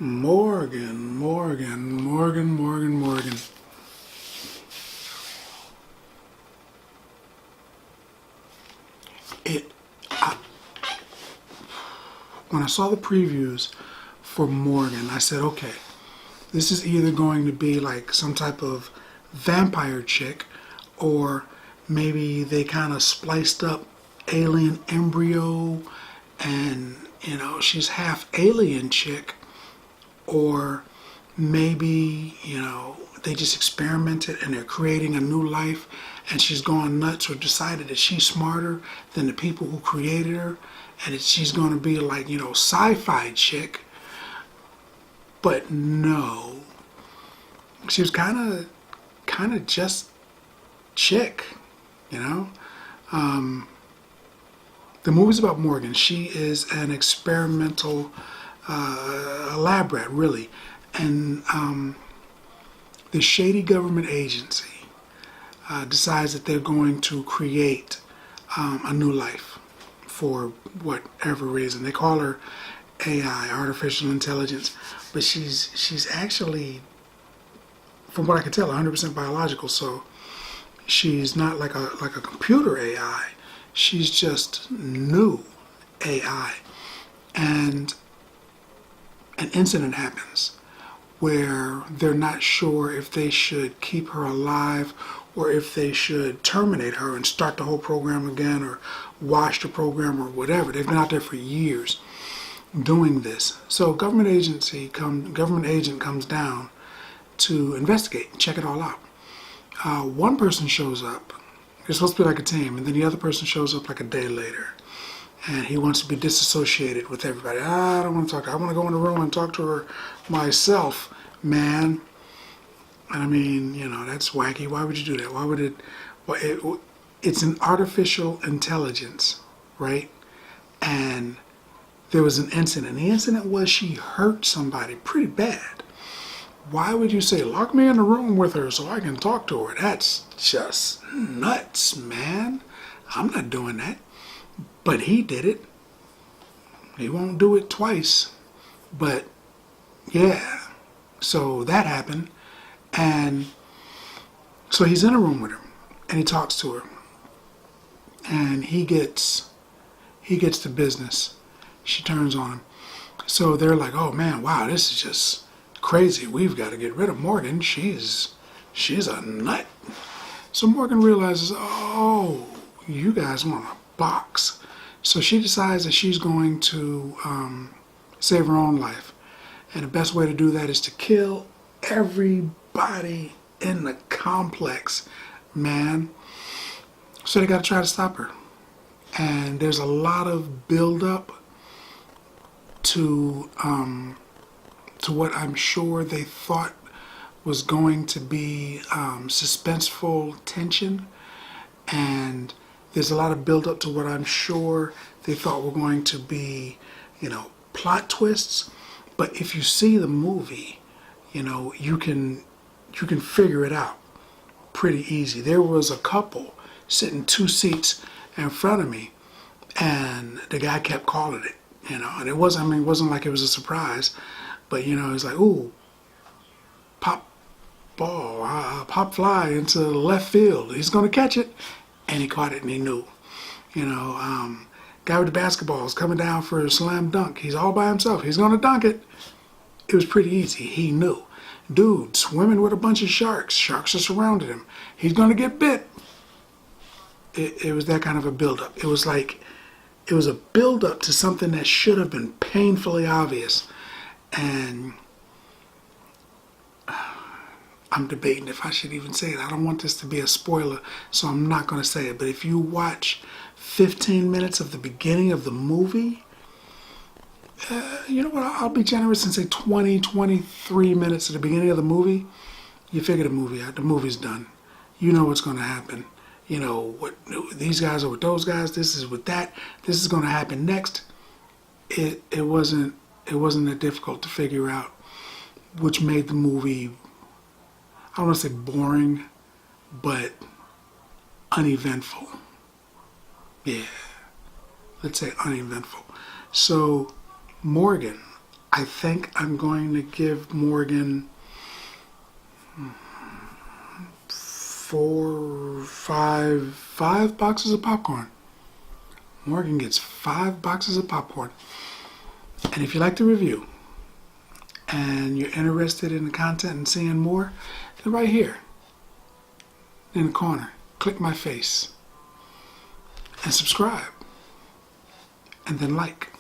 Morgan. When I saw the previews for Morgan, I said, okay, this is either going to be like some type of vampire chick, or maybe they kind of spliced up alien embryo and, she's half alien chick, or maybe, they just experimented and they're creating a new life and she's gone nuts or decided that she's smarter than the people who created her and that she's going to be like, sci-fi chick. But no, she was kind of just chick, The movie's about Morgan. She is an experimental lab rat, really. And the shady government agency decides that they're going to create a new life for whatever reason. They call her AI, artificial intelligence, but she's actually, from what I can tell, 100% biological. So she's not like a computer AI. She's just new AI. And an incident happens where they're not sure if they should keep her alive or if they should terminate her and start the whole program again or wash the program or whatever. They've been out there for years doing this. So government agent comes down to investigate, check it all out. One person shows up. It's supposed to be like a team, and then the other person shows up like a day later. And he wants to be disassociated with everybody. I don't want to talk to her. I want to go in the room and talk to her myself, man. I mean, that's wacky. Why would you do that? Why would it? It's an artificial intelligence, right? And there was an incident. The incident was she hurt somebody pretty bad. Why would you say, lock me in the room with her so I can talk to her? That's just nuts, man. I'm not doing that. But he did it. He won't do it twice. But yeah, so that happened. And so he's in a room with her and he talks to her. And he gets to business. She turns on him. So they're like, oh man, wow, this is just crazy. We've got to get rid of Morgan. She's a nut. So Morgan realizes, oh, you guys want a box. So she decides that she's going to save her own life. And the best way to do that is to kill everybody in the complex, man. So they got to try to stop her. And there's a lot of build-up to what I'm sure they thought was going to be suspenseful tension. And there's a lot of build-up to what I'm sure they thought were going to be, plot twists. But if you see the movie, you can figure it out pretty easy. There was a couple sitting 2 seats in front of me, and the guy kept calling it, and it wasn't like it was a surprise, but it's like, ooh, pop ball, pop fly into left field. He's gonna catch it, and he caught it, and he knew. Guy with the basketball is coming down for a slam dunk. He's all by himself. He's gonna dunk it. It was pretty easy. He knew. Dude swimming with a bunch of sharks. Sharks are surrounded him. He's gonna get bit. It was that kind of a build-up. It was a build-up to something that should have been painfully obvious. And I'm debating if I should even say it. I don't want this to be a spoiler, so I'm not going to say it. But if you watch 15 minutes of the beginning of the movie, you know what? I'll be generous and say 23 minutes at the beginning of the movie. You figure the movie out. The movie's done. You know what's going to happen. What these guys are with those guys. This is with that. This is going to happen next. It wasn't that difficult to figure out, which made the movie, I don't want to say boring, but uneventful. Yeah. let's say uneventful. So Morgan, I think I'm going to give Morgan 5 boxes of popcorn. Morgan gets 5 boxes of popcorn. And if you like the review and you're interested in the content and seeing more, then right here in the corner, click my face and subscribe and then like.